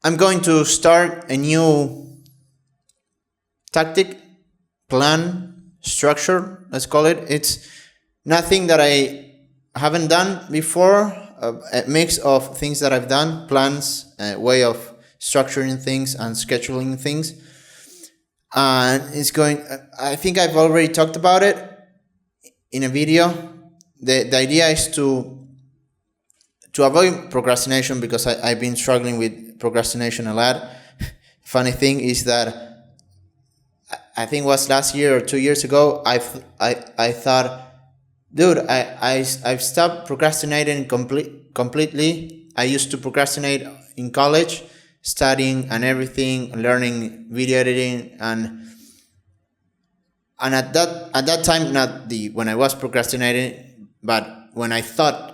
I'm going to start a new tactic, plan, structure, let's call it. It's nothing that I haven't done before, a mix of things that I've done, plans, way of structuring things and scheduling things. And I think I've already talked about it in a video. The idea is to avoid procrastination, because I've been struggling with procrastination a lot. Funny thing is that I think it was last year or 2 years ago, I thought, dude, I've stopped procrastinating completely. I used to procrastinate in college, studying and everything, learning video editing, and at that time, not when I was procrastinating, but when I thought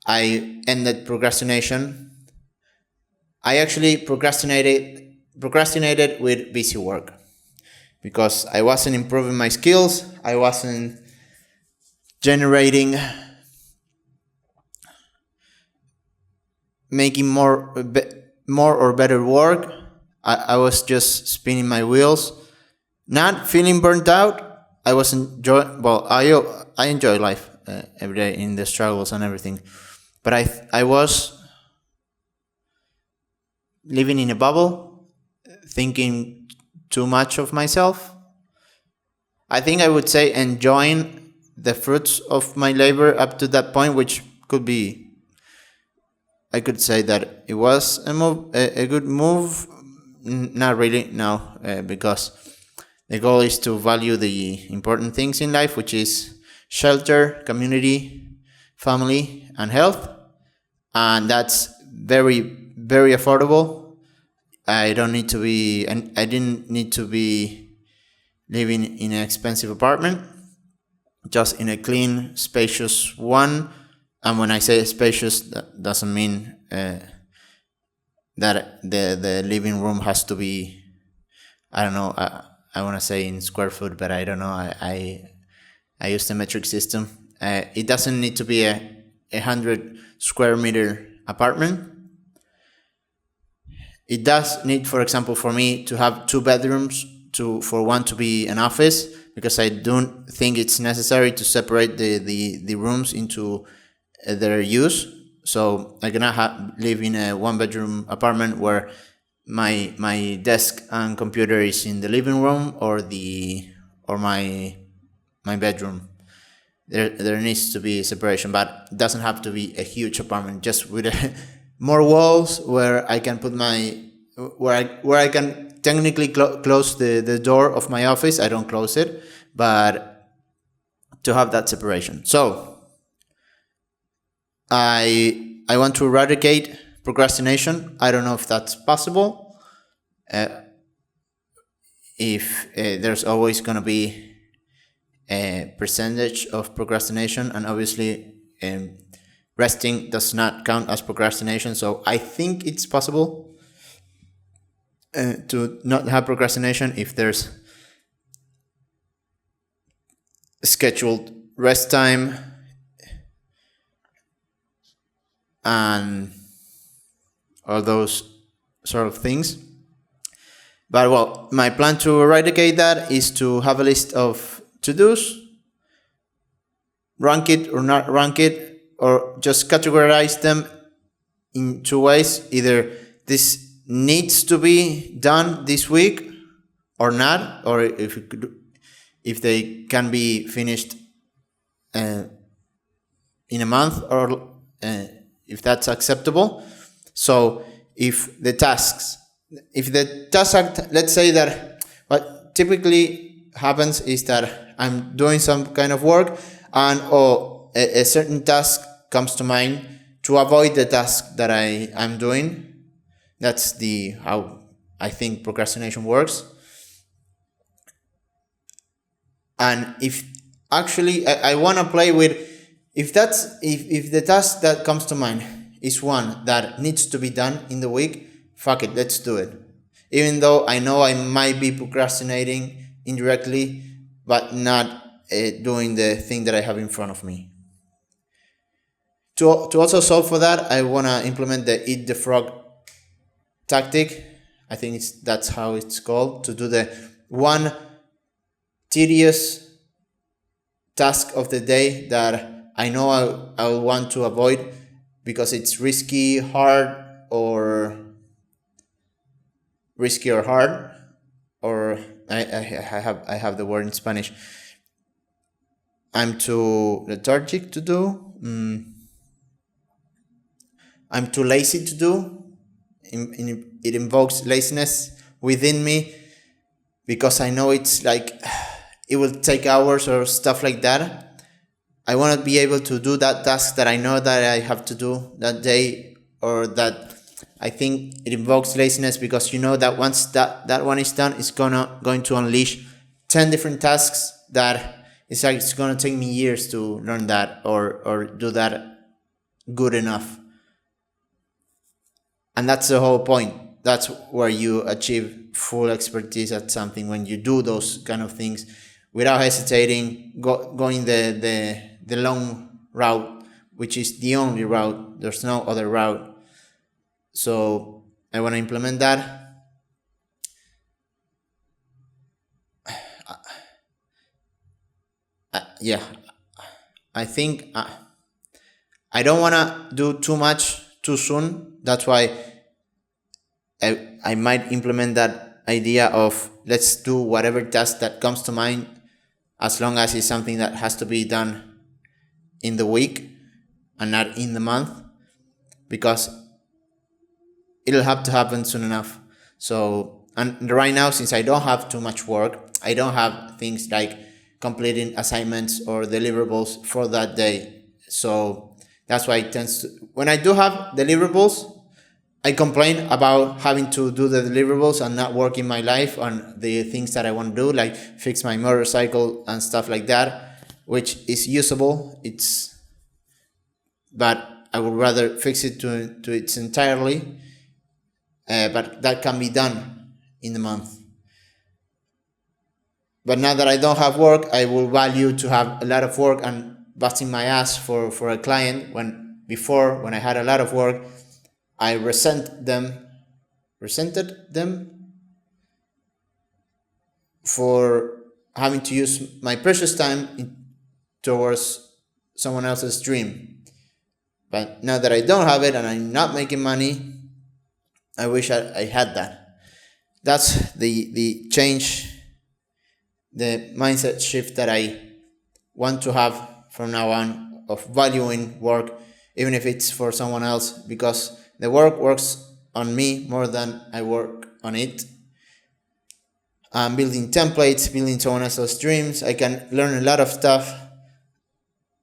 I ended procrastination, I actually procrastinated with busy work, because I wasn't improving my skills, I wasn't making more or better work. I was just spinning my wheels, not feeling burnt out. I was I enjoy life every day in the struggles and everything, but I was living in a bubble, thinking too much of myself. I think I would say enjoying the fruits of my labor up to that point, which could be, I could say that it was a good move. Not really, no, because the goal is to value the important things in life, which is shelter, community, family, and health. And that's very, very affordable. I didn't need to be living in an expensive apartment, just in a clean, spacious one. And when I say spacious, that doesn't mean that the living room has to be, I don't know, I want to say in square foot, but I don't know. I use the metric system. It doesn't need to be a 100 square meter apartment. It does need, for example, for me to have 2 bedrooms, for one to be an office, because I don't think it's necessary to separate the rooms into their use. So I'm gonna live in a 1-bedroom apartment where my desk and computer is in the living room or my bedroom. There needs to be separation, but it doesn't have to be a huge apartment, just with more walls where I can put where I can technically close the door of my office. I don't close it, but to have that separation. So I want to eradicate procrastination. I don't know if that's possible. If there's always going to be a percentage of procrastination, and obviously resting does not count as procrastination. So I think it's possible to not have procrastination if there's scheduled rest time and all those sort of things. But well, my plan to eradicate that is to have a list of to-dos, rank it or not rank it, or just categorize them in 2 ways. Either this needs to be done this week or not, or if they can be finished in a month, or if that's acceptable. So if the task, let's say that what typically happens is that I'm doing some kind of work, and a certain task comes to mind to avoid the task that I'm doing. That's how I think procrastination works. And if actually I want to play with, if the task that comes to mind is one that needs to be done in the week, fuck it, let's do it. Even though I know I might be procrastinating indirectly, but not doing the thing that I have in front of me. To also solve for that, I want to implement the Eat the Frog tactic. I think that's how it's called, to do the one tedious task of the day that I know I'll want to avoid because it's risky, hard, or risky or hard, or I have the word in Spanish. I'm too lethargic to do. I'm too lazy to do. It invokes laziness within me because I know it's like it will take hours or stuff like that. I want to be able to do that task that I know that I have to do that day, or that I think it invokes laziness because you know that once that one is done, it's going to unleash 10 different tasks that it's like it's going to take me years to learn that or do that good enough. And that's the whole point. That's where you achieve full expertise at something, when you do those kind of things without hesitating, going the long route, which is the only route. There's no other route. So I want to implement that. Yeah, I think I don't want to do too much too soon. That's why I might implement that idea of let's do whatever task that comes to mind, as long as it's something that has to be done in the week and not in the month, because it'll have to happen soon enough. So, and right now, since I don't have too much work, I don't have things like completing assignments or deliverables for that day. So that's why it tends to, when I do have deliverables, I complain about having to do the deliverables and not work in my life on the things that I want to do, like fix my motorcycle and stuff like that, which is usable. But I would rather fix it to its entirely. But that can be done in the month. But now that I don't have work, I will value to have a lot of work and busting my ass for a client, when before, when I had a lot of work, I resented them for having to use my precious time towards someone else's dream. But now that I don't have it and I'm not making money, I wish I had that. That's the change, the mindset shift that I want to have from now on, of valuing work, even if it's for someone else, because the work works on me more than I work on it. I'm building templates, building someone else's dreams. I can learn a lot of stuff,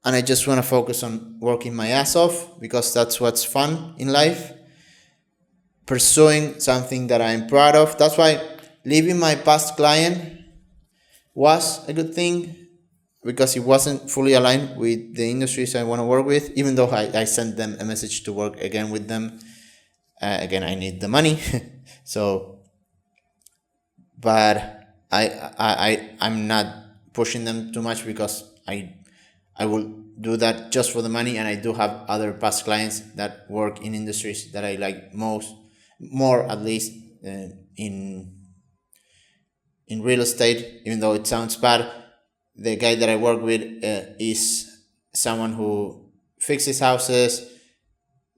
and I just want to focus on working my ass off because that's what's fun in life. Pursuing something that I'm proud of. That's why leaving my past client was a good thing, because it wasn't fully aligned with the industries I want to work with, even though I sent them a message to work again with them. Again, I need the money. So, but I'm not pushing them too much, because I will do that just for the money, and I do have other past clients that work in industries that I like more at least, in real estate. Even though it sounds bad, the guy that I work with is someone who fixes houses,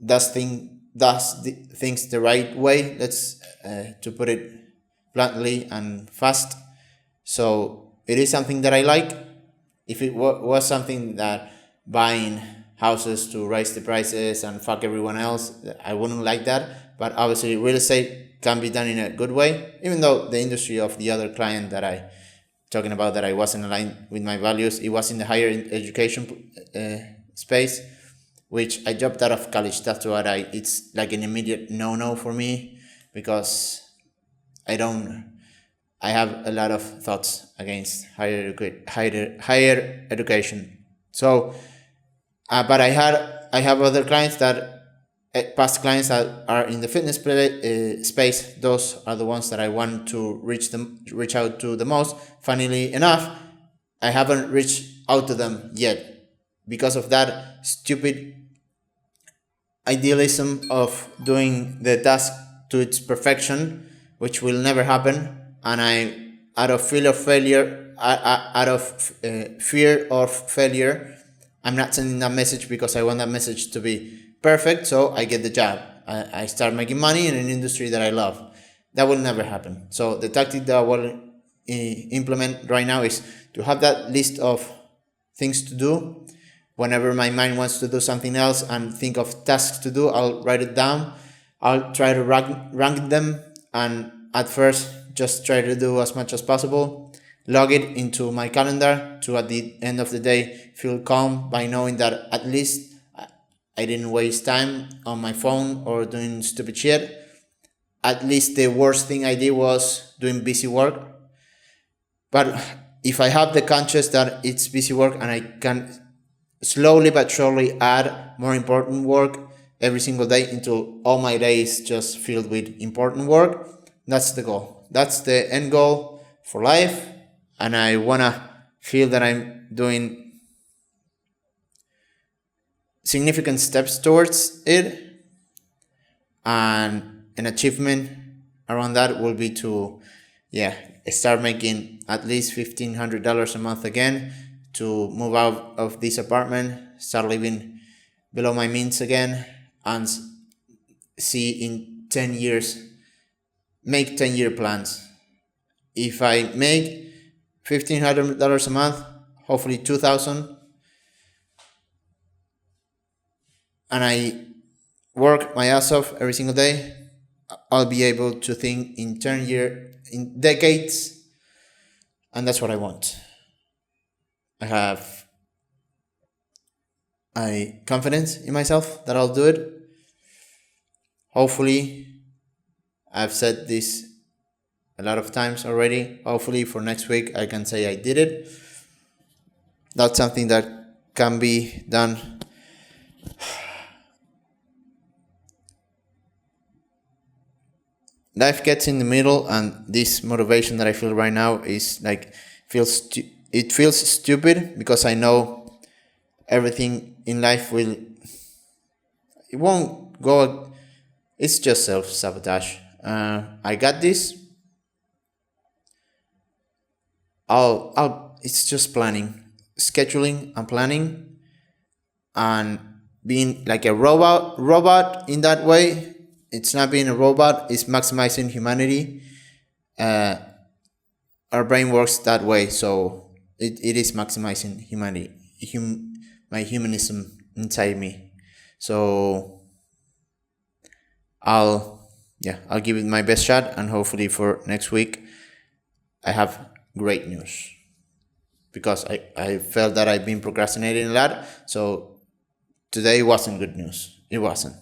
does things the right way, let's to put it bluntly and fast. So it is something that I like. If it was something that buying houses to raise the prices and fuck everyone else, I wouldn't like that. But obviously real estate can be done in a good way, even though the industry of the other client that I talking about, that I wasn't aligned with my values, it was in the higher education space, which I dropped out of college. That's what it's like an immediate no for me, because I have a lot of thoughts against higher education. So, but I have other clients past clients that are in the fitness space. Those are the ones that I want to reach out to the most. Funnily enough, I haven't reached out to them yet because of that stupid idealism of doing the task to its perfection, which will never happen. And I, out of fear of failure, fear of failure, I'm not sending that message because I want that message to be perfect. So I get the job. I start making money in an industry that I love. That will never happen. So the tactic that I will implement right now is to have that list of things to do. Whenever my mind wants to do something else and think of tasks to do, I'll write it down. I'll try to rank them, and at first just try to do as much as possible. Log it into my calendar to, at the end of the day, feel calm by knowing that at least I didn't waste time on my phone or doing stupid shit. At least the worst thing I did was doing busy work. But if I have the conscious that it's busy work and I can slowly but surely add more important work every single day until all my days just filled with important work, that's the goal. That's the end goal for life. And I want to feel that I'm doing significant steps towards it. And an achievement around that will be to, start making at least $1,500 a month again, to move out of this apartment, start living below my means again, and see in 10 years, make 10-year plans. If I make $1,500 a month, hopefully $2,000, and I work my ass off every single day, I'll be able to think in in decades, and that's what I want. I have confidence in myself that I'll do it. Hopefully, I've said this a lot of times already. Hopefully for next week I can say I did it. That's something that can be done. Life gets in the middle, and this motivation that I feel right now is like it feels stupid, because I know everything in life it won't go. It's just self-sabotage. I got this. It's just planning, scheduling and planning, and being like a robot in that way. It's not being a robot, it's maximizing humanity. Our brain works that way, so it is maximizing humanity, my humanism inside me. So I'll give it my best shot, and hopefully for next week I have great news, because I felt that I've been procrastinating a lot. So today wasn't good news. It wasn't.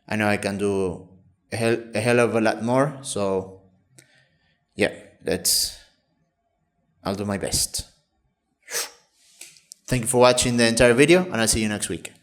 I know I can do a hell of a lot more. So I'll do my best. Thank you for watching the entire video, and I'll see you next week.